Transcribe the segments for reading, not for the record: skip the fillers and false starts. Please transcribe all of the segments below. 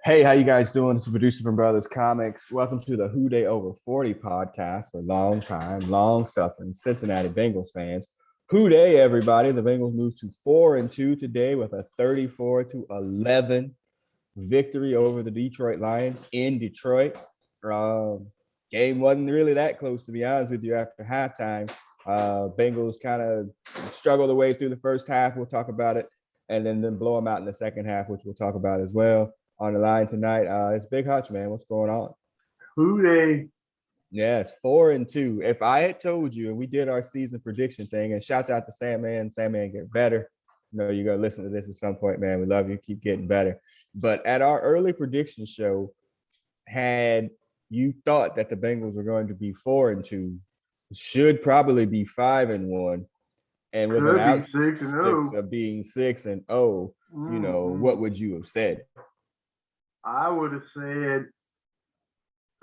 Hey, how you guys doing? This is producer from Brothers Comics. Welcome to the Who Day Over 40 podcast for long-suffering Cincinnati Bengals fans. Who Day, everybody. The Bengals moved to 4-2 today with a 34-11 victory over the Detroit Lions in Detroit. Game wasn't really that close, to be honest with you, after halftime. Bengals kind of struggled their way through the first half. We'll talk about it. And then blow them out in the second half, which we'll talk about as well. On the line tonight, it's Big Hutch, man. What's going on? Who they? Yes, 4-2. If I had told you, and we did our season prediction thing, and shouts out to Sandman get better. You know, you're gonna listen to this at some point, man. We love you. Keep getting better. But at our early prediction show, had you thought that the Bengals were going to be 4-2, should probably be 5-1. And with an outside of being 6-0, you know, what would you have said? I would have said,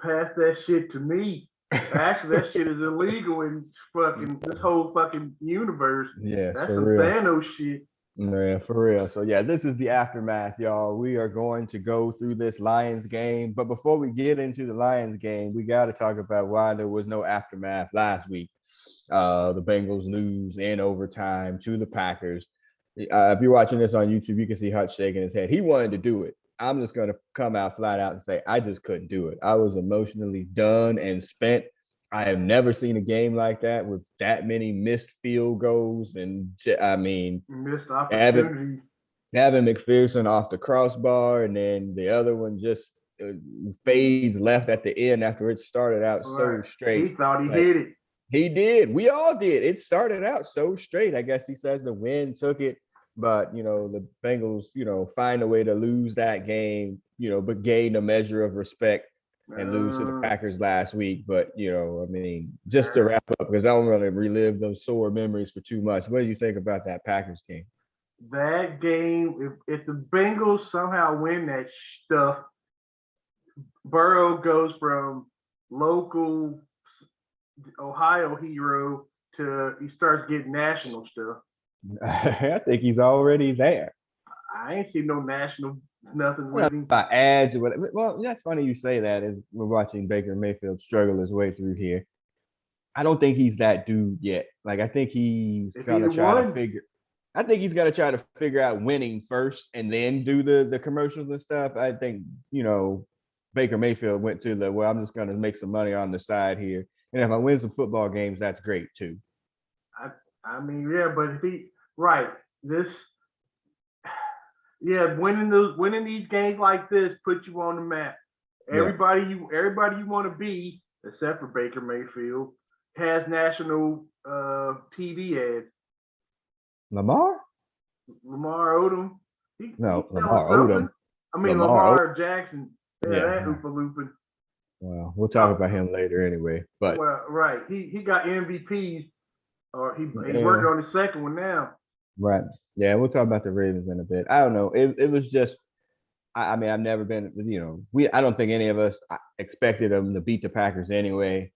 pass that shit to me. Actually, that shit is illegal in fucking this whole fucking universe. Yeah, that's some Thanos shit. Yeah, for real. So yeah, this is the aftermath, y'all. We are going to go through this Lions game. But before we get into the Lions game, we got to talk about why there was no aftermath last week. The Bengals lose in overtime to the Packers. If you're watching this on YouTube, you can see Hutch shaking his head. He wanted to do it. I'm just going to come out flat out and say I just couldn't do it. I was emotionally done and spent. I have never seen a game like that with that many missed field goals. And I mean, missed opportunity. Having McPherson off the crossbar, and then the other one just fades left at the end after it started out so straight. He thought he hit it. He did. We all did. It started out so straight. I guess he says the wind took it, but, you know, the Bengals, you know, find a way to lose that game, you know, but gain a measure of respect and lose to the Packers last week. But, you know, I mean, just to wrap up, because I don't want to relive those sore memories for too much. What do you think about that Packers game? That game, if the Bengals somehow win that stuff, Burrow goes from local Ohio hero to he starts getting national stuff. I think he's already there. I ain't seen no national nothing with him. By ads or whatever. Well, that's funny you say that as we're watching Baker Mayfield struggle his way through here. I don't think he's that dude yet. Like, I think he's gonna try to figure. I think he's gonna try to figure out winning first and then do the commercials and stuff. I think, you know, Baker Mayfield went to the, well, I'm just gonna make some money on the side here. And if I win some football games, that's great too. I mean, yeah, but if he winning these games like this put you on the map. Everybody you want to be, except for Baker Mayfield, has national TV ads. Lamar Odom. Lamar Odom. I mean Lamar Jackson. That Oopa Loopin'. Well, we'll talk about him later anyway. But he got MVPs, or he's working on the second one now. Right. Yeah, we'll talk about the Ravens in a bit. I don't know. It was just, I mean, I've never been, you know, I don't think any of us expected them to beat the Packers anyway.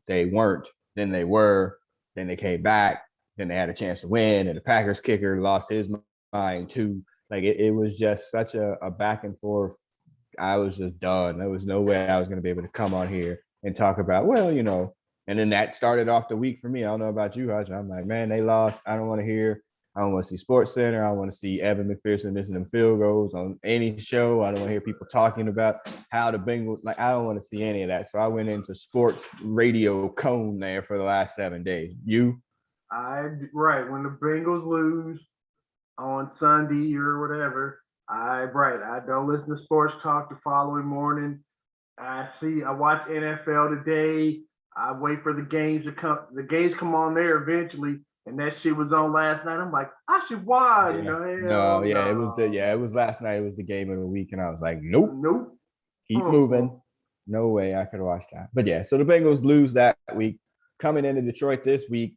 They weren't. Then they were. Then they came back. Then they had a chance to win. And the Packers kicker lost his mind too. Like, it was just such a back and forth. I was just done. There was no way I was going to be able to come on here and talk about, well, you know, and then that started off the week for me. I don't know about you, Hutch. I'm like, man, they lost. I don't want to hear. I don't want to see Sports Center. I don't want to see Evan McPherson missing them field goals on any show. I don't want to hear people talking about how the Bengals, like, I don't want to see any of that. So I went into sports radio cone there for the last 7 days. You? When the Bengals lose on Sunday or whatever, I don't listen to sports talk the following morning. I watch NFL today. I wait for the games to come. The games come on there eventually, and that shit was on last night. I'm like, I should watch. Yeah. It was last night. It was the game of the week, and I was like, nope. Keep moving. No way I could watch that. But yeah, so the Bengals lose that week. Coming into Detroit this week,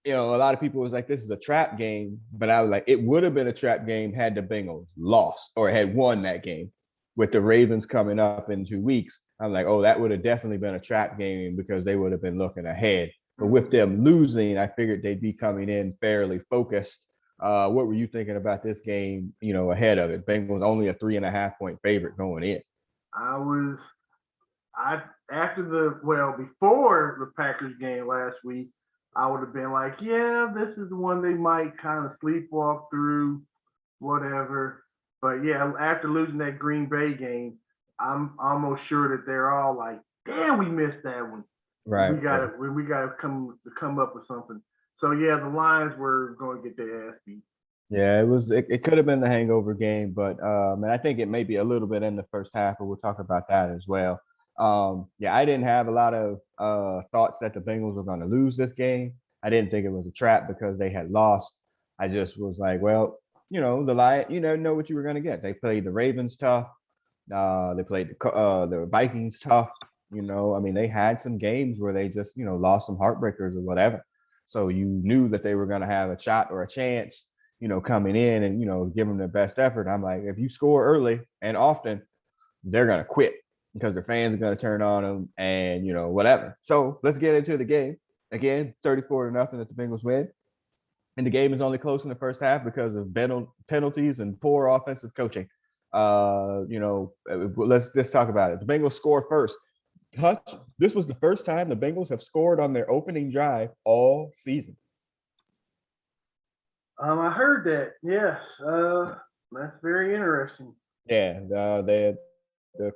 you know, a lot of people was like, this is a trap game. But I was like, it would have been a trap game had the Bengals lost or had won that game. With the Ravens coming up in 2 weeks, I'm like, oh, that would have definitely been a trap game because they would have been looking ahead. But with them losing, I figured they'd be coming in fairly focused What were you thinking about this game, ahead of it? Bengals only a 3.5-point favorite going in. Before the Packers game last week, I would have been like, yeah, this is the one they might kind of sleepwalk through, whatever. But yeah, after losing that Green Bay game, I'm almost sure that they're all like, damn, we missed that one. Right. We gotta come up with something. So yeah, the Lions were going to get their ass beat. Yeah, it could have been the hangover game, but and I think it may be a little bit in the first half, but we'll talk about that as well. Yeah, I didn't have a lot of thoughts that the Bengals were going to lose this game. I didn't think it was a trap because they had lost. I just was like, well, the Lions, you never know what you were going to get. They played the Ravens tough. They played the Vikings tough. I mean, they had some games where they just, lost some heartbreakers or whatever. So you knew that they were going to have a shot or a chance, coming in and, give them their best effort. I'm like, if you score early and often, they're going to quit because their fans are going to turn on them and, whatever. So let's get into the game. Again, 34-0 that the Bengals win. And the game is only close in the first half because of penalties and poor offensive coaching. Let's talk about it. The Bengals score first. This was the first time the Bengals have scored on their opening drive all season. I heard that. Yes, that's very interesting. Yeah, the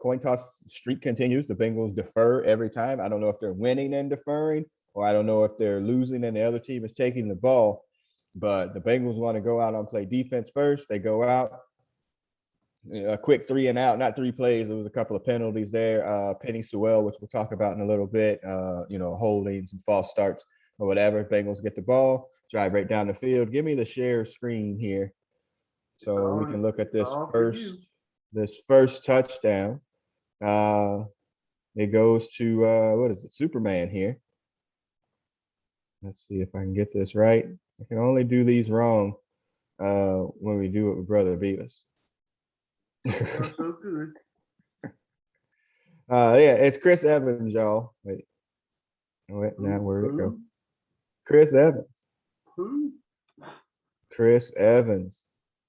coin toss streak continues. The Bengals defer every time. I don't know if they're winning and deferring, or I don't know if they're losing and the other team is taking the ball. But the Bengals want to go out and play defense first. They go out. A quick 3 and out, not 3 plays. There was a couple of penalties there. Penny Sewell, which we'll talk about in a little bit, holding, some false starts or whatever. Bengals get the ball, drive right down the field. Give me the share screen here so we can look at this first touchdown. It goes to, Superman here. Let's see if I can get this right. I can only do these wrong when we do it with Brother Beavis. So good. It's Chris Evans, y'all. Wait, now where'd it go? Chris Evans. Who? Chris Evans.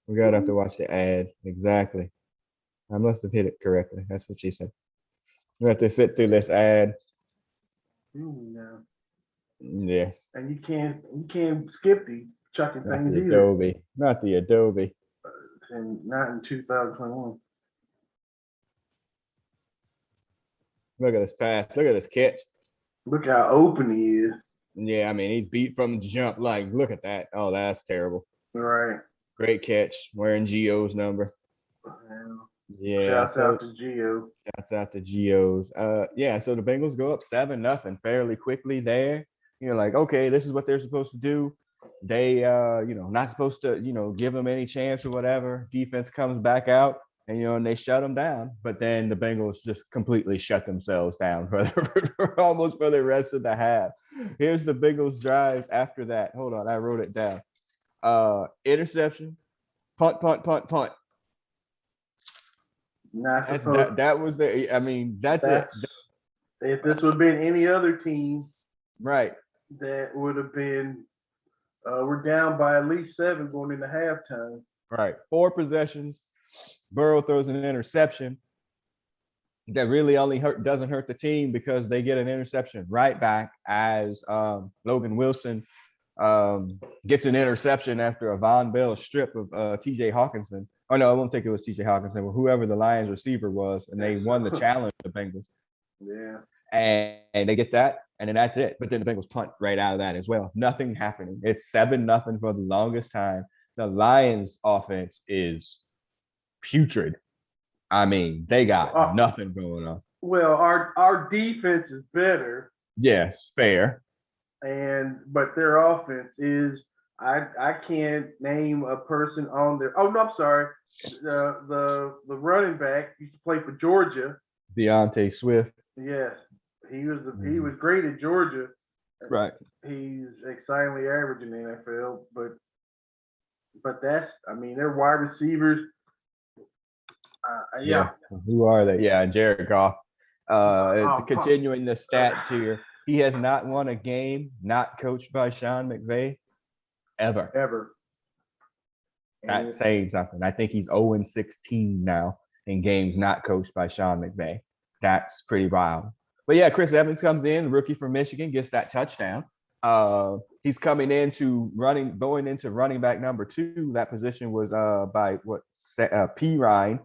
We gotta have to watch the ad. Exactly. I must have hit it correctly. That's what she said. We have to sit through this ad. No. Yes. And you can't skip the chucking Not things the either. Adobe. Not the Adobe. And not in 2021. Look at this pass. Look at this catch. Look how open he is. Yeah, I mean, he's beat from jump. Like, look at that. Oh, that's terrible. Right. Great catch. Wearing Gio's number. Yeah. Shouts out to Gio. Shouts out to Gio's. So the Bengals go up 7-0 fairly quickly there. Like, okay, this is what they're supposed to do. They, not supposed to, give them any chance or whatever. Defense comes back out and they shut them down. But then the Bengals just completely shut themselves down for almost for the rest of the half. Here's the Bengals drives after that. Hold on, I wrote it down. Interception, punt. That was the. I mean, that's it. If this would have been any other team, right, that would have been. We're down by at least 7 going into halftime. Right, 4 possessions. Burrow throws an interception that really only doesn't hurt the team because they get an interception right back as Logan Wilson gets an interception after a Von Bell strip of T.J. Hawkinson. Oh, no, I won't think it was T.J. Hawkinson, but whoever the Lions receiver was, and they won the challenge, the Bengals. Yeah. And they get that, and then that's it. But then the Bengals punt right out of that as well. Nothing happening. It's 7-0 for the longest time. The Lions' offense is putrid. I mean, they got nothing going on. Well, our defense is better. Yes, fair. But their offense is. I can't name a person on there. Oh no, I'm sorry. The running back used to play for Georgia. Deontay Swift. Yes, he was great at Georgia. Right. He's excitingly average in the NFL, but that's, I mean, they're wide receivers. Yeah. Who are they? Yeah, Jared Goff. Continuing the stats here, he has not won a game not coached by Sean McVay ever. And That's saying something. I think he's 0-16 now in games not coached by Sean McVay. That's pretty wild. But yeah, Chris Evans comes in, rookie from Michigan, gets that touchdown. He's coming into going into running back number 2. That position was by P. Ryan.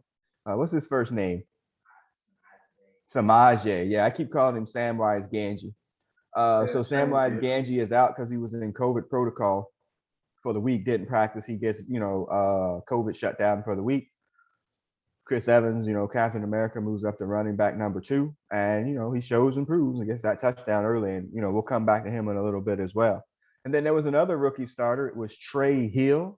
What's his first name? Samaje. Yeah, I keep calling him Samwise Ganji. So Samwise Ganji is out because he was in COVID protocol for the week, didn't practice. He gets, COVID shut down for the week. Chris Evans, Captain America, moves up to running back number 2, and he shows and proves and gets that touchdown early. And we'll come back to him in a little bit as well. And then there was another rookie starter. It was Trey Hill,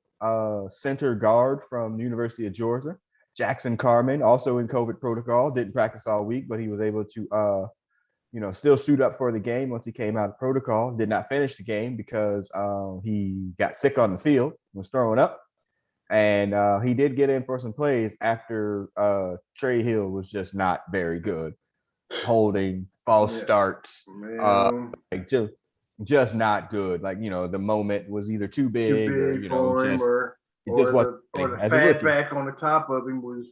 center guard from the University of Georgia. Jackson Carman, also in COVID protocol, didn't practice all week, but he was able to still suit up for the game once he came out of protocol. Did not finish the game because he got sick on the field, was throwing up. And he did get in for some plays after Trey Hill was just not very good. Holding, false starts, just not good. Like, the moment was either too big or, for him, just it just wasn't the as a fat rookie. back on the top of him was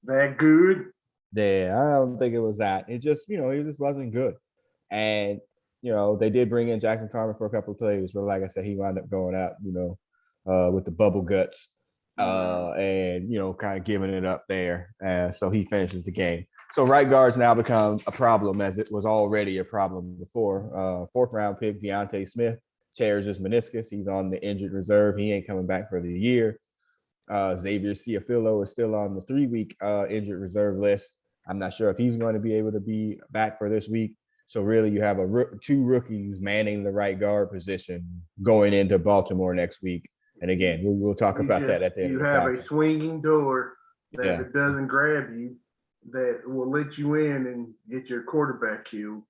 that good. Yeah, I don't think it was that. It just, he just wasn't good. And, they did bring in Jackson Carman for a couple of plays, but like I said, he wound up going out, with the bubble guts and, kind of giving it up there. So he finishes the game. So right guards now become a problem, as it was already a problem before. 4th round pick Deontay Smith tears his meniscus. He's on the injured reserve. He ain't coming back for the year. Xavier Ciafillo is still on the 3-week injured reserve list. I'm not sure if he's going to be able to be back for this week. So really, you have 2 rookies manning the right guard position going into Baltimore next week. And again, we'll talk about that at the end. You have a swinging door that if it doesn't grab you, that will let you in and get your quarterback killed.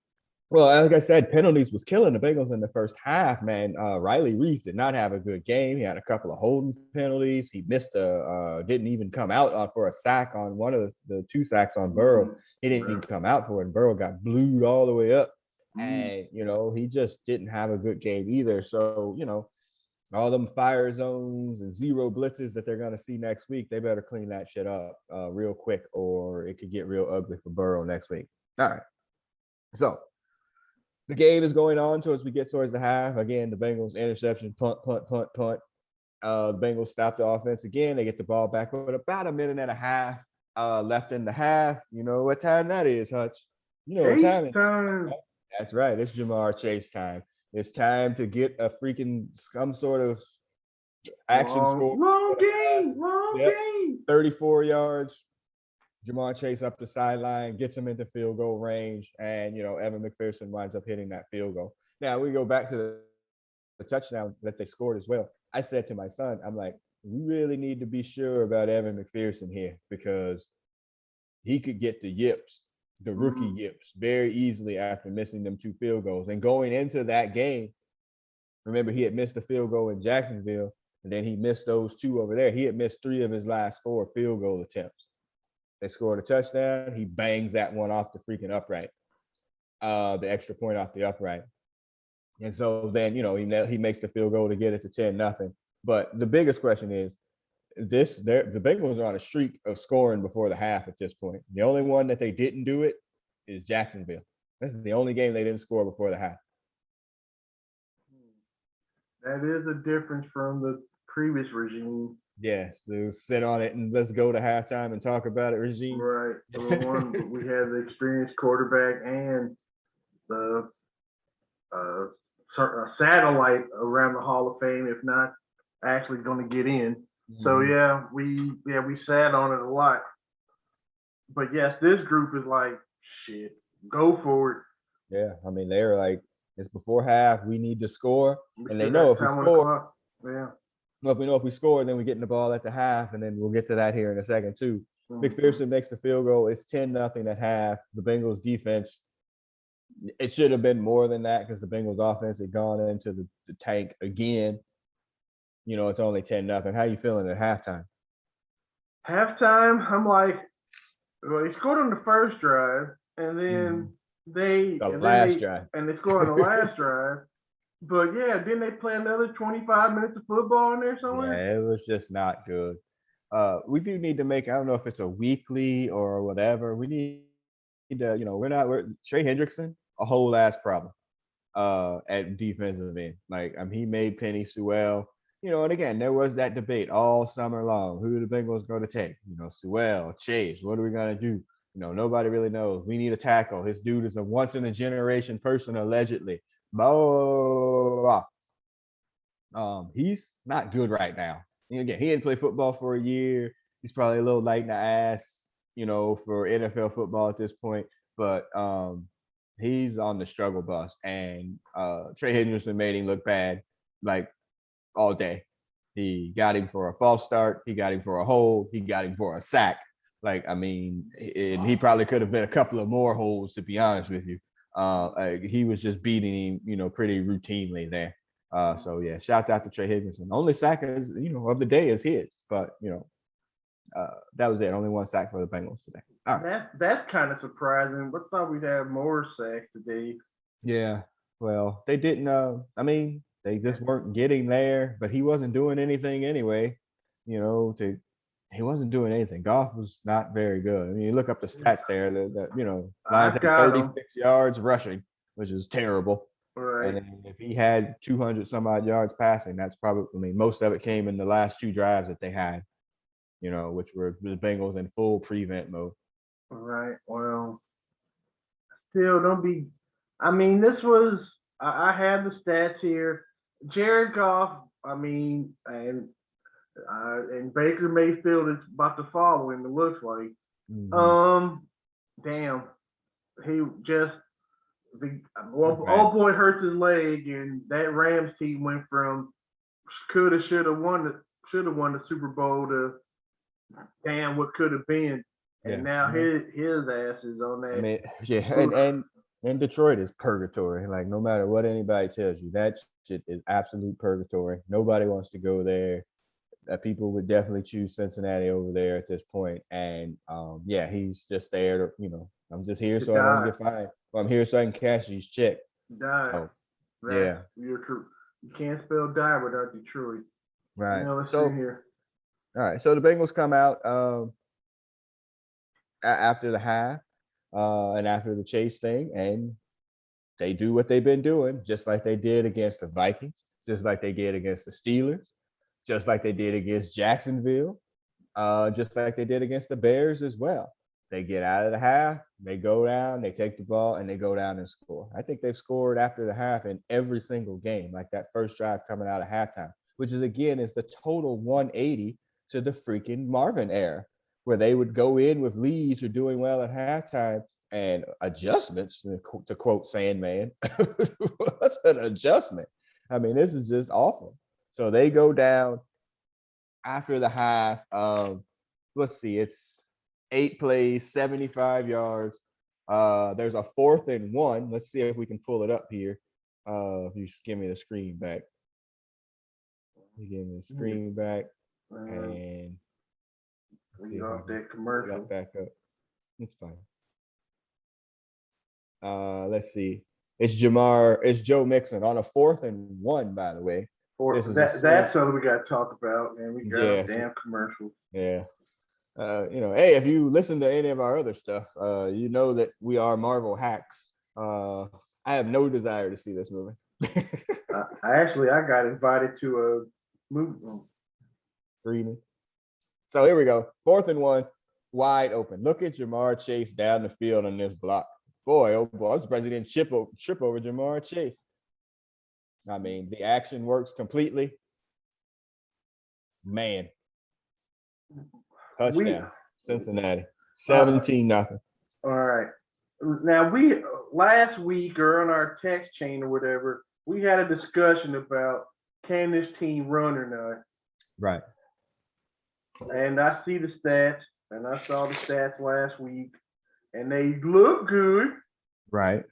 Well, like I said, penalties was killing the Bengals in the first half, man. Riley Reef did not have a good game. He had a couple of holding penalties. He missed didn't even come out for a sack on one of the 2 sacks on Burrow. He didn't even come out for it. And Burrow got blued all the way up. And, he just didn't have a good game either. So, all them fire zones and 0 blitzes that they're going to see next week, they better clean that shit up real quick, or it could get real ugly for Burrow next week. All right. So the game is going on as we get towards the half. Again, the Bengals interception, punt. The Bengals stop the offense again. They get the ball back with about a minute and a half left in the half. You know what time that is, Hutch? You know what time it is. That's right. It's Jamar Chase time. It's time to get a freaking some sort of action score. Long game. 34 yards. Jamar Chase up the sideline, gets him into field goal range, and Evan McPherson winds up hitting that field goal. Now we go back to the touchdown that they scored as well. I said to my son, I'm like, we really need to be sure about Evan McPherson here, because he could get the yips, the rookie yips, very easily after missing them 2 field goals. And going into that game, remember, he had missed the field goal in Jacksonville, and then he missed those 2 over there. He had missed 3 of his last 4 field goal attempts. They scored a touchdown. He bangs that one off the freaking upright, the extra point off the upright. And so then, he makes the field goal to get it to 10-0. But the biggest question is, the Bengals are on a streak of scoring before the half at this point. The only one that they didn't do it is Jacksonville. This is the only game they didn't score before the half. That is a difference from the previous regime. Yes, sit on it and let's go to halftime and talk about it regime. Right. The one we have the experienced quarterback and the satellite around the Hall of Fame, if not actually going to get in. So we sat on it a lot. But yes, this group is like, shit, go for it. Yeah, I mean, they're like, it's before half, we need to score, and they know if we score. Well, if we know if we score, then we're getting the ball at the half, and then we'll get to that here in a second too. McPherson makes the field goal. It's 10-0 at half. The Bengals defense, it should have been more than that because the Bengals offense had gone into the tank again. It's only 10-0. How you feeling at halftime? Halftime, I'm like, well, they scored on the first drive, and then they scored on the last drive. But yeah, didn't they play another 25 minutes of football in there somewhere? Yeah, it was just not good. We do need to make, I don't know if it's a weekly or whatever. We need to, we're Trey Hendrickson, a whole ass problem at defensive end. Like, he made Penny Sewell, and again, there was that debate all summer long. Who are the Bengals going to take? Sewell, Chase, what are we going to do? Nobody really knows. We need a tackle. His dude is a once in a generation person, allegedly. Blah, blah, blah, blah. He's not good right now. And again, he didn't play football for a year. He's probably a little light in the ass, for NFL football at this point. But he's on the struggle bus. And Trey Henderson made him look bad, like, all day. He got him for a false start. He got him for a hold. He got him for a sack. Like, and he probably could have been a couple of more holds, to be honest with you. He was just beating him, pretty routinely there. So yeah, shouts out to Trey Higginson. Only sack is, of the day is his, but that was it. Only one sack for the Bengals today. All right. That's kind of surprising. I thought we'd have more sacks today. Yeah. Well, they didn't. They just weren't getting there. But he wasn't doing anything anyway. He wasn't doing anything. Goff was not very good. I mean, you look up the stats there. Lions had 36 yards rushing, which is terrible. Right. And then if he had 200 some odd yards passing, that's probably, most of it came in the last two drives that they had, which were the Bengals in full prevent mode. All right. Well, still don't be. This was. I have the stats here. Jared Goff. And Baker Mayfield is about to follow him. It looks like. Mm-hmm. Damn. He just. Old boy hurts his leg, and that Rams team went from should have won the Super Bowl to damn what could have been, and now his ass is on that. And Detroit is purgatory. Like, no matter what anybody tells you, that shit is absolute purgatory. Nobody wants to go there. People would definitely choose Cincinnati over there at this point, and he's just there to, I'm just here so I don't get fined. Well, I'm here so I can cash these checks. So, yeah. You're true. You can't spell die without Detroit. Right. Let's see here. All right. So the Bengals come out after the half and after the Chase thing, and they do what they've been doing, just like they did against the Vikings, just like they did against the Steelers, just like they did against Jacksonville, just like they did against the Bears as well. They get out of the half, they go down, they take the ball, and they go down and score. I think they've scored after the half in every single game, like that first drive coming out of halftime, which is, again, is the total 180 to the freaking Marvin era, where they would go in with leads or doing well at halftime, and adjustments, to quote Sandman. What's an adjustment? This is just awful. So they go down after the half. Let's see, it's 8 plays, 75 yards. There's a 4th and 1. Let's see if we can pull it up here. If you just give me the screen back. You give me the screen back, and see if I can commercial. That back up. It's fine. Let's see. It's Joe Mixon on a 4th and 1, by the way. That's something we got to talk about, man. We got a damn commercial. Yeah. Hey, if you listen to any of our other stuff, you know that we are Marvel hacks. I have no desire to see this movie. I got invited to a movie screening. So here we go. 4th and 1, wide open. Look at Jamar Chase down the field on this block. Boy, oh boy, I'm surprised he didn't trip over Jamar Chase. The action works completely. Man. Touchdown, Cincinnati, 17-0. All right. Now, last week or on our text chain or whatever, we had a discussion about, can this team run or not? Right. And I see the stats, and I saw the stats last week, and they look good. Right.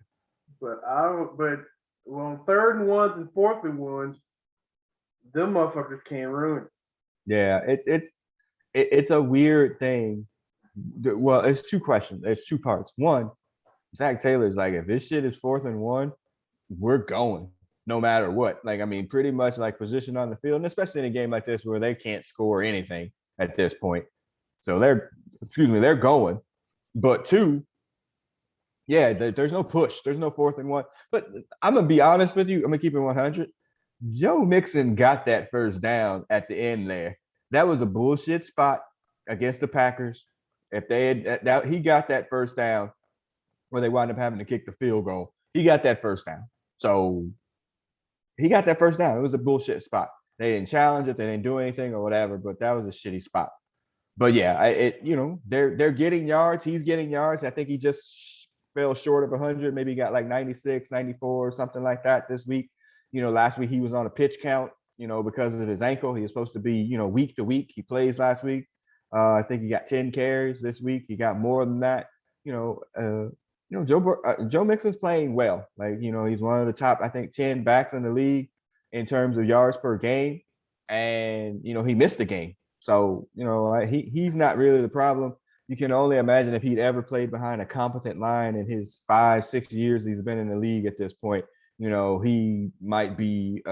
But on 3rd and 1s and 4th and 1s, them motherfuckers can't run. Yeah, it's a weird thing. Well, it's two questions. It's two parts. One, Zach Taylor's like, if this shit is 4th and 1, we're going. no matter what. Like, I mean, pretty much like position on the field, and especially in a game like this where they can't score anything at this point. So they're going. But two, yeah, there's no push. There's no 4th and 1. But I'm gonna be honest with you. I'm gonna keep it 100. Joe Mixon got that first down at the end there. That was a bullshit spot against the Packers. If they had that, he got that first down where they wound up having to kick the field goal. He got that first down. So he got that first down. It was a bullshit spot. They didn't challenge it. They didn't do anything or whatever. But that was a shitty spot. But yeah, they're getting yards. He's getting yards. I think he just fell short of 100. Maybe he got like 96, 94, something like that this week. Last week he was on a pitch count, because of his ankle. He was supposed to be, week to week. He plays last week. I think he got 10 carries this week. He got more than that. Joe Mixon's playing well. Like, he's one of the top, I think, 10 backs in the league in terms of yards per game. And, he missed the game. So, he's not really the problem. You can only imagine if he'd ever played behind a competent line in his 5-6 years he's been in the league at this point. He might be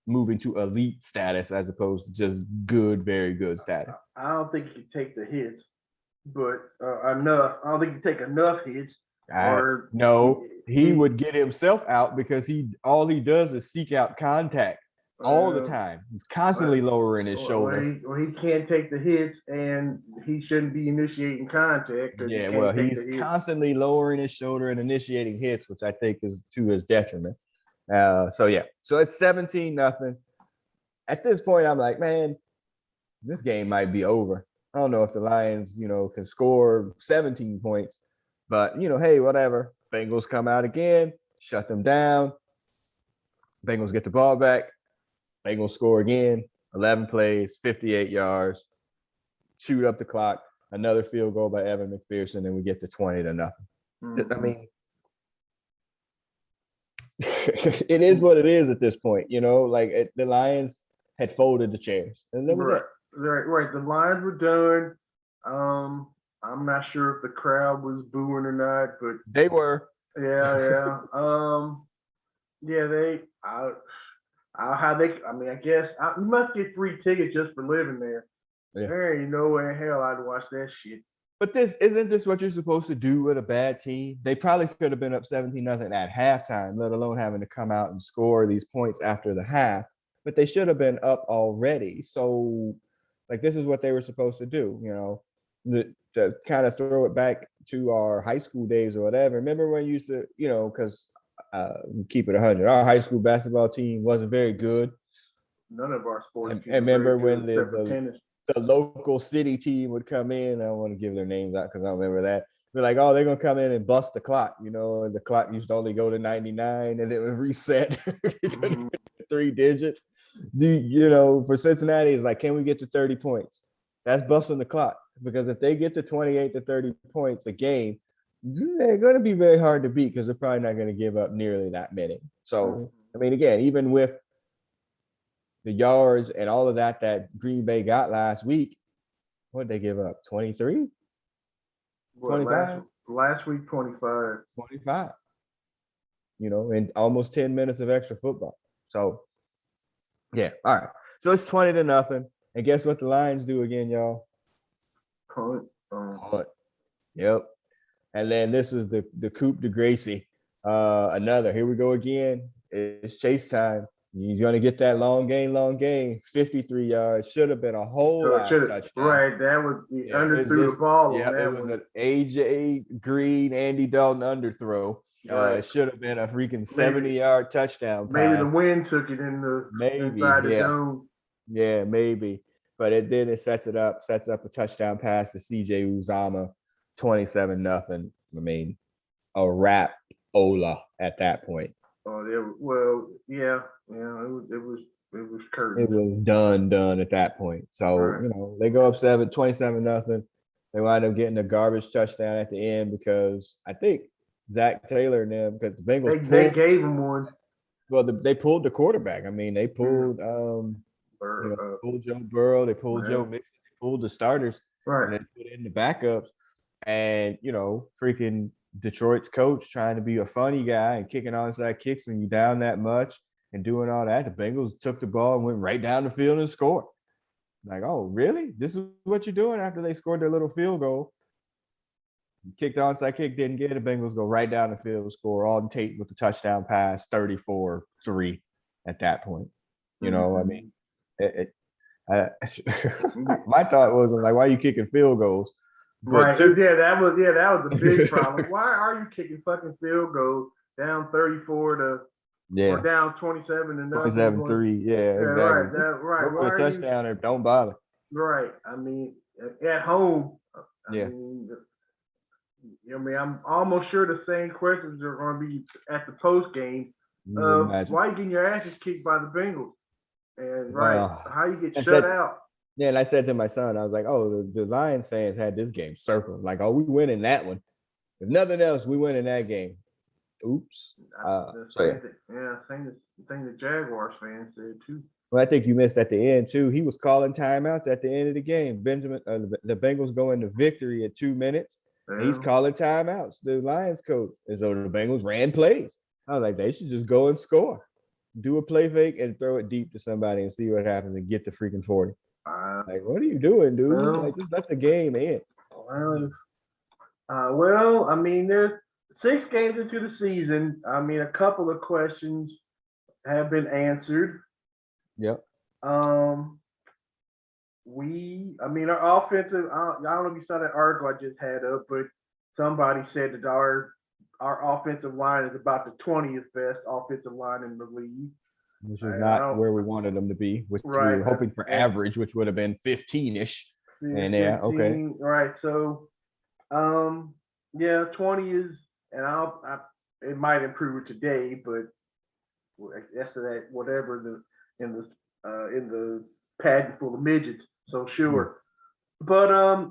moving to elite status as opposed to just good, very good status. I don't think he take the hits, but enough. I don't think he take enough hits. He would get himself out because all he does is seek out contact all the time. He's constantly lowering his shoulder. He can't take the hits, and he shouldn't be initiating contact. Yeah, he's constantly lowering his shoulder and initiating hits, which I think is to his detriment. So it's 17-0. At this point, I'm like, man, this game might be over. I don't know if the Lions, can score 17 points, but hey, whatever. Bengals come out again, shut them down. Bengals get the ball back. Bengals score again. 11 plays, 58 yards. Shoot up the clock. Another field goal by Evan McPherson, and we get to 20-0. Mm-hmm. I mean, it is what it is at this point. The Lions had folded the chairs, and that was it. Right. The Lions were done. I'm not sure if the crowd was booing or not, but they were. Yeah. I guess you must get free tickets just for living there. Yeah. There ain't no way in hell I'd watch that shit. But isn't this what you're supposed to do with a bad team? They probably could have been up 17-0 at halftime, let alone having to come out and score these points after the half. But they should have been up already. So, this is what they were supposed to do, to kind of throw it back to our high school days or whatever. Remember when you used to, because keep it 100. Our high school basketball team wasn't very good. None of our sports teams. And remember when the local city team would come in. I don't want to give their names out because I don't remember that. We're like, oh, they're going to come in and bust the clock, and the clock used to only go to 99 and it would reset 3 digits. For Cincinnati, it's like, can we get to 30 points? That's busting the clock, because if they get to 28 to 30 points a game, they're going to be very hard to beat because they're probably not going to give up nearly that many. So, I mean, again, even with the yards and all of that Green Bay got last week, what did they give up? 23? 25? Last week, 25. 25. And almost 10 minutes of extra football. So, yeah. All right. So it's 20-0. And guess what the Lions do again, y'all? Punt. Yep. And then this is the coup de Gracie. Another. Here we go again. It's chase time. He's going to get that long game. 53 yards. Should have been a whole last touchdown. Right. That was the underthrew the ball. Yeah, it was an A.J. Green, Andy Dalton underthrow. It should have been a freaking 70-yard touchdown pass. Maybe the wind took it inside the dome. Yeah, maybe. But it sets up a touchdown pass to C.J. Uzomah, 27-0. I mean, a wrap Ola at that point. Oh, yeah. It was curtains. It was done at that point. So, they go up 27-0. They wind up getting a garbage touchdown at the end because I think Zach Taylor and them, because the Bengals they gave him one. Well, they pulled the quarterback. I mean, they pulled pulled Joe Burrow, they pulled Joe Mixon, they pulled the starters, and then put in the backups. And freaking Detroit's coach trying to be a funny guy and kicking onside kicks when you're down that much and doing all that. The Bengals took the ball and went right down the field and scored. Like, oh, really? This is what you're doing after they scored their little field goal. Kicked the onside kick, didn't get it. The Bengals go right down the field, score all Tate with the touchdown pass, 34-3 at that point. You know, I mean, my thought was, like, why are you kicking field goals? But that was a big problem. Why are you kicking fucking field goals down 34 to or down 27 and 27-3? Yeah, exactly. Right. Go for the touchdown or don't bother. Right. I mean, at home. I mean, I'm almost sure the same questions are going to be at the post game. Why are you getting your asses kicked by the Bengals? And how you get shut out? Yeah, and I said to my son, I was like, "Oh, the Lions fans had this game circled. Like, oh, we winning that one. If nothing else, we win in that game." Oops. Same thing the Jaguars fans said too. Well, I think you missed at the end too. He was calling timeouts at the end of the game. The Bengals go into victory at 2 minutes. And he's calling timeouts. The Lions coach, as though the Bengals ran plays. I was like, they should just go and score, do a play fake, and throw it deep to somebody and see what happens and get the freaking 40. Like, what are you doing, dude? Like, just let the game in. Well, I mean, there's 6 games into the season. I mean, a couple of questions have been answered. Yep. Our offensive. I don't know if you saw that article I just had up, but somebody said that our offensive line is about the 20th best offensive line in the league. Which is not where we wanted them to be, which we were hoping for average, which would have been 15-ish. And 15, okay. Right. So, 20 is, and it might improve today, but after that, whatever in the pageant full of midgets. So sure. But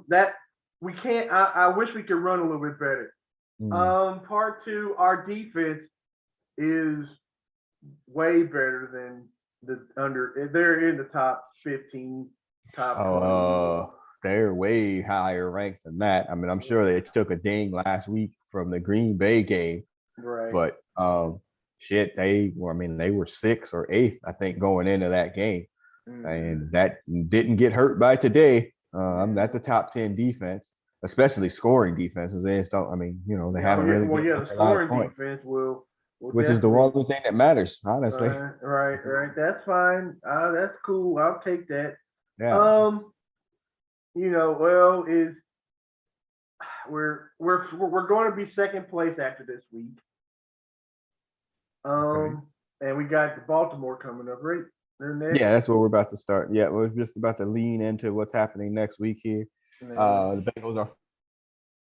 that we can't. I wish we could run a little bit better. Part 2, our defense is way better than they're in the top 15, top 20. They're way higher ranked than that. I mean, I'm sure they took a ding last week from the Green Bay game. Right. But they were 6th or 8th, I think, going into that game. And that didn't get hurt by today. That's a top 10 defense, especially scoring defenses. They just don't, they haven't really the scoring defense will which is the only thing that matters, honestly. Right. That's fine. That's cool. I'll take that. Yeah. We're going to be second place after this week. And we got the Baltimore coming up, right? Yeah, that's what we're about to start. Yeah, we're just about to lean into what's happening next week here. The Bengals are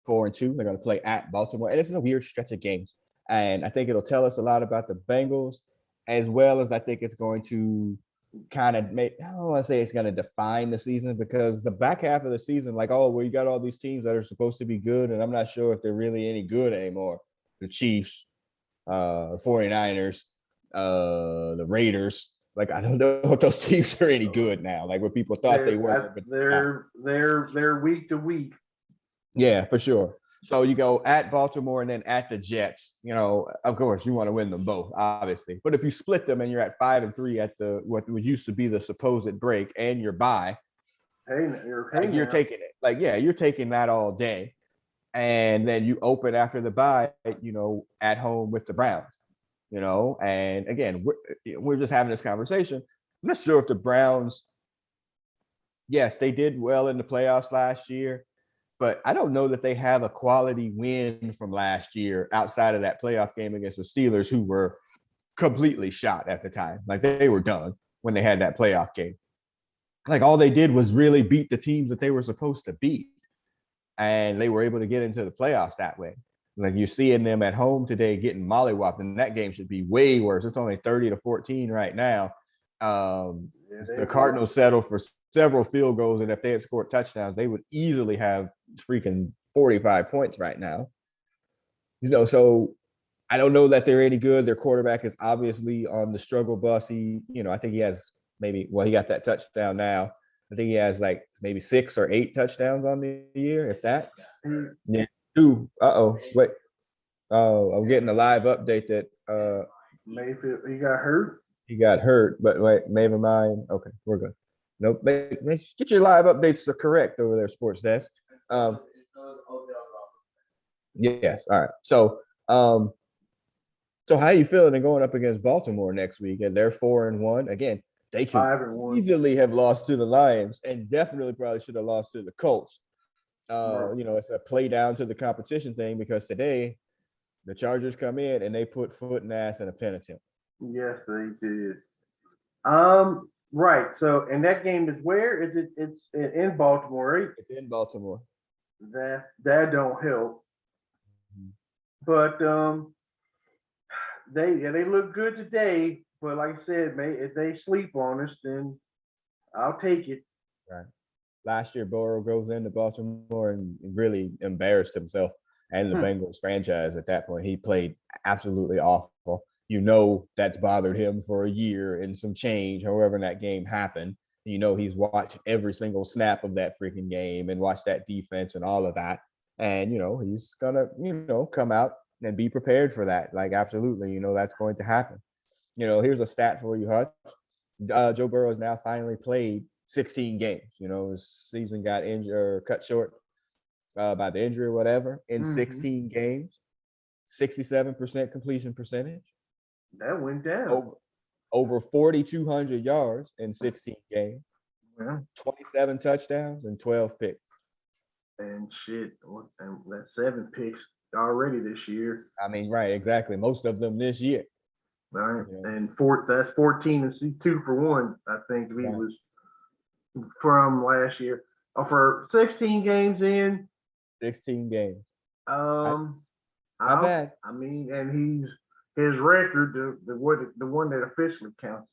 4-2. They're going to play at Baltimore, and this is a weird stretch of games. And I think it'll tell us a lot about the Bengals, as well as I think it's going to kind of I don't want to say it's going to define the season, because the back half of the season, you got all these teams that are supposed to be good, and I'm not sure if they're really any good anymore. The Chiefs, 49ers, the Raiders. I don't know if those teams are any good now, what people thought they were. But they're week to week. Yeah, for sure. So you go at Baltimore and then at the Jets. Of course, you want to win them both, obviously. But if you split them and you're at 5-3 at what used to be the supposed break and your bye, you're taking it. You're taking that all day. And then you open after the bye, at home with the Browns. And again, we're just having this conversation. I'm not sure if the Browns, yes, they did well in the playoffs last year, but I don't know that they have a quality win from last year outside of that playoff game against the Steelers, who were completely shot at the time. They were done when they had that playoff game. All they did was really beat the teams that they were supposed to beat. And they were able to get into the playoffs that way. You're seeing them at home today getting mollywopped, and that game should be way worse. It's only 30-14 right now. The Cardinals settled for several field goals, and if they had scored touchdowns, they would easily have freaking 45 points right now. So I don't know that they're any good. Their quarterback is obviously on the struggle bus. I think he has he got that touchdown now. I think he has maybe 6 or 8 touchdowns on the year, if that. Yeah. 2. Wait. Oh, I'm getting a live update that Mayfield, he got hurt. he got hurt, but wait, maybe mine. Okay, we're good. Nope. Get your live updates correct over there, Sports Desk. Um, yes. All right. So how are you feeling and going up against Baltimore next week? And they're 4-1. Again, they could 5-1. easily have lost to the Lions and definitely probably should have lost to the Colts. Right. You know, it's a play down to the competition thing because today the Chargers come in and they put foot and ass in a pen attempt. Yes, they did. Right. So, and that game is where is it? It's in Baltimore, right? It's in Baltimore. That don't help. But they look good today. But like I said, if they sleep on us, then I'll take it. Right. Last year, Burrow goes into Baltimore and really embarrassed himself and the Bengals franchise at that point. He played absolutely awful. You know that's bothered him for a year and some change, however that game happened. You know he's watched every single snap of that freaking game and watched that defense and all of that. And, you know, he's going to, you know, come out and be prepared for that. Like, absolutely, you know, that's going to happen. You know, here's a stat for you, Hutch. Joe Burrow has now finally played 16 games. You know, his season got injured or cut short by the injury or whatever. In 16 games, 67% completion percentage. That went down. Over 4,200 yards in 16 games. Yeah. 27 touchdowns and 12 picks. And shit, and that's 7 picks already this year. I mean, right, exactly. Most of them this year. Right. Yeah. And that's 14 and 2 for 1, I think he was from last year. For 16 games in. 16 games. Not bad. I mean, and his record, the one that officially counts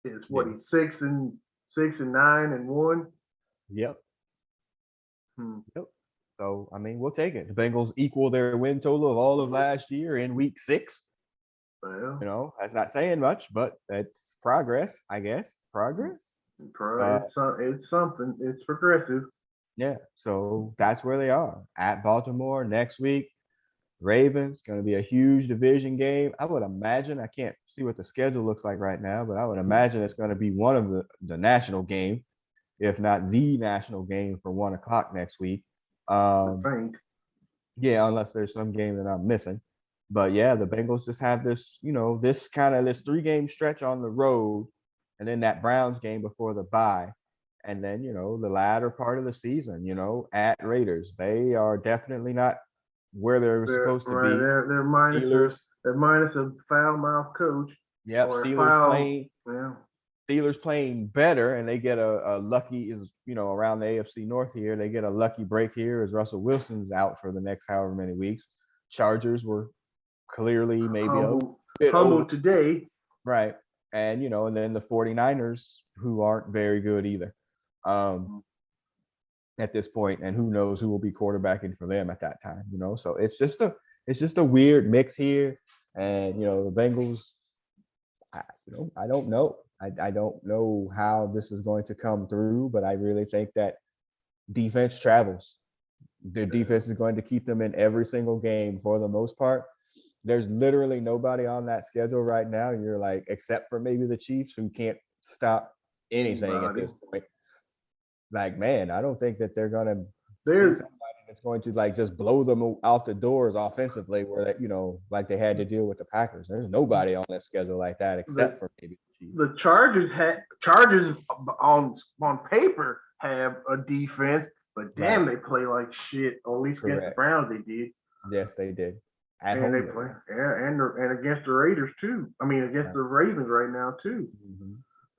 is what he's 6-9 and 1. Yep. Yep. So I mean, we'll take it. The Bengals equal their win total of all of last year in week 6. Well, you know, that's not saying much, but that's progress, I guess. Progress. It's something. It's progressive. Yeah. So that's where they are at Baltimore next week. Ravens going to be a huge division game. I would imagine. I can't see what the schedule looks like right now, but I would imagine it's going to be one of the national game, if not the national game for 1:00 next week. I think. Yeah, unless there's some game that I'm missing. But yeah, the Bengals just have this, you know, this 3-game stretch on the road, and then that Browns game before the bye. And then, you know, the latter part of the season, you know, at Raiders. They are definitely not where they're supposed to be. They're minus a foul mouth coach. Yep, Steelers playing better, and they get a lucky, you know, around the AFC North here. They get a lucky break here as Russell Wilson's out for the next however many weeks. Chargers were clearly maybe a bit humble today. Right. And, you know, and then the 49ers, who aren't very good either at this point, and who knows who will be quarterbacking for them at that time, you know. So it's just a weird mix here. And, you know, the Bengals, I don't know. I don't know how this is going to come through, but I really think that defense travels. The defense is going to keep them in every single game for the most part. There's literally nobody on that schedule right now. You're like, except for maybe the Chiefs, who can't stop anything at this point. Like, man, I don't think that they're going to see somebody that's going to like just blow them out the doors offensively, where that, you know, like they had to deal with the Packers. There's nobody on that schedule like that except for maybe the Chargers on paper have a defense, but damn, they play like shit. Or at least against the Browns, they did. Yes, they did. And they play, and against the Raiders too. I mean, against the Ravens right now too.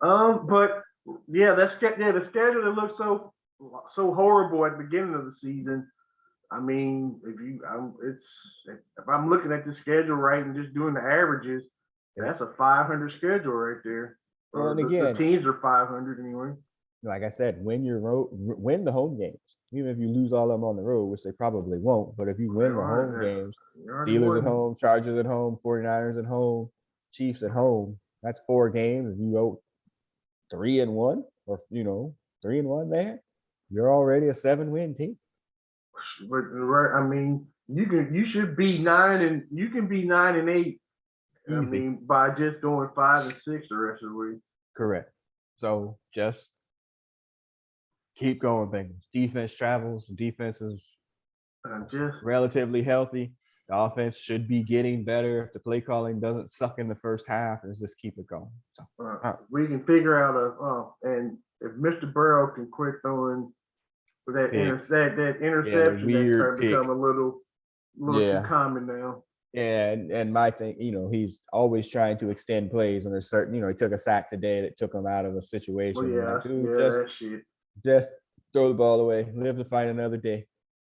But yeah, the schedule that looks so horrible at the beginning of the season. I mean, if I'm looking at the schedule right and just doing the averages, that's a 500 schedule right there. Well, and again, the teams are 500 anyway. Like I said, win the home games. Even if you lose all of them on the road, which they probably won't, but if you win the home games, Steelers at home, Chargers at home, 49ers at home, Chiefs at home, that's 4 games. If you go 3-1 or, you know, 3-1 there, you're already a 7-win team. But I mean, You should be 9 you can be 9-8. I Easy. mean, by just going 5-6 the rest of the week. Correct. So just keep going, Bengals. Defense travels. Defense is Just relatively healthy. The offense should be getting better if the play calling doesn't suck in the first half, and just keep it going. So we can figure out and if Mr. Burrow can quit throwing that interception weird that pick. become a little too common now. Yeah, and my thing, he's always trying to extend plays, and there's certain, he took a sack today that took him out of a situation. Well, that shit. Just throw the ball away. Live to fight another day.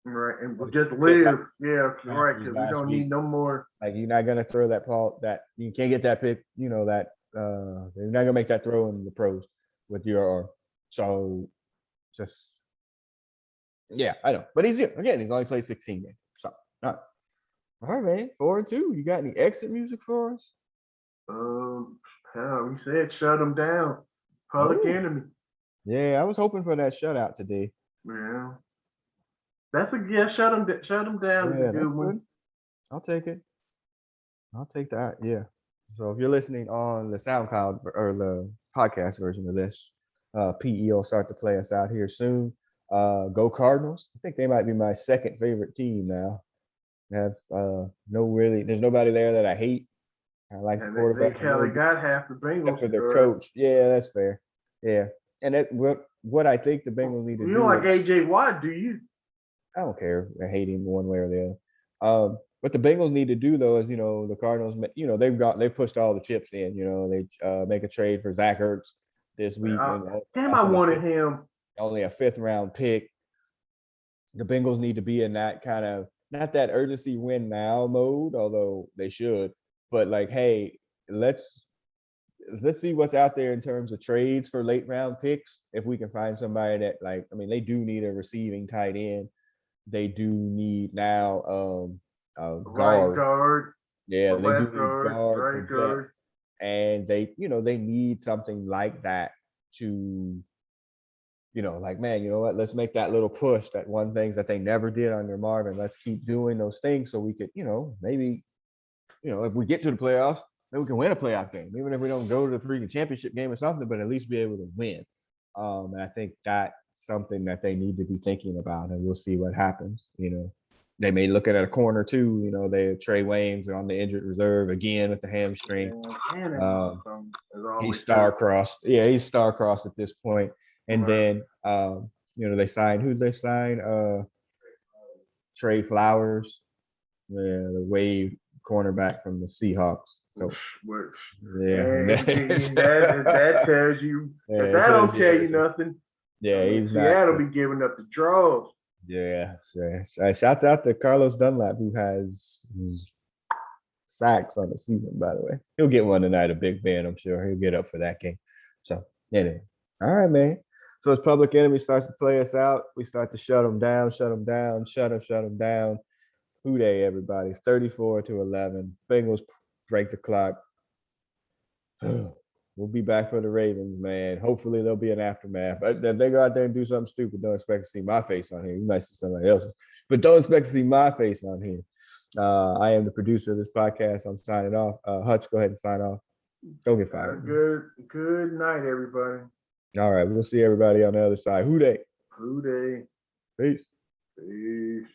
Right, and just live. Yeah, right. Because we don't need no more. Like, you're not gonna throw that ball. That you can't get that pick. That you're not gonna make that throw in the pros with your arm. So, just I know. But he's only played 16 games. So, all right, man. 4-2. You got any exit music for us? We said shut them down. Public Enemy. Yeah, I was hoping for that shutout today. Yeah. That's a shut them down. Yeah, that's good. I'll take it. I'll take that. Yeah. So if you're listening on the SoundCloud or the podcast version of this, PE will start to play us out here soon. Go Cardinals. I think they might be my second favorite team now. Have there's nobody there that I hate. I like the quarterback. They got half the Bengals for their coach. Yeah, that's fair. Yeah. And what I think the Bengals need to do. You don't like AJ Watt, do you? I don't care. I hate him one way or the other. What the Bengals need to do though is, the Cardinals, they've pushed all the chips in. They make a trade for Zach Ertz this week. I wanted him. Only a 5th round pick. The Bengals need to be in that kind of, not that urgency win now mode, although they should, but like, hey, let's see what's out there in terms of trades for late round picks. If we can find somebody that, they do need a receiving tight end. They do need now a guard. Right guard. Yeah, they do need guard. Right guard. And they need something like that to, man, you know what? Let's make that little push. That one things that they never did under Marvin. Let's keep doing those things so we could, maybe, if we get to the playoffs, then we can win a playoff game. Even if we don't go to the freaking championship game or something, but at least be able to win. And I think that's something that they need to be thinking about, and we'll see what happens. They may look at a corner too. They Trey Waynes on the injured reserve again with the hamstring. He's star-crossed. Yeah, he's star-crossed at this point. And then, they signed, who'd they sign? Trey Flowers, the wave cornerback from the Seahawks. So, that tells you. That don't tell you nothing. Yeah, he's Seattle be giving up the draws. Yeah. Shouts out to Carlos Dunlap, who has sacks on the season, by the way. He'll get one tonight, a Big Ben, I'm sure. He'll get up for that game. So, anyway. All right, man. So as Public Enemy starts to play us out, we start to shut them down. Who they, everybody? 34-11. Bengals break the clock. We'll be back for the Ravens, man. Hopefully there'll be an aftermath. But if they go out there and do something stupid, don't expect to see my face on here. You might see somebody else's, but don't expect to see my face on here. I am the producer of this podcast. I'm signing off. Hutch, go ahead and sign off. Don't get fired. Good night, everybody. All right, we'll see everybody on the other side. Who they? Who they? Peace. Peace.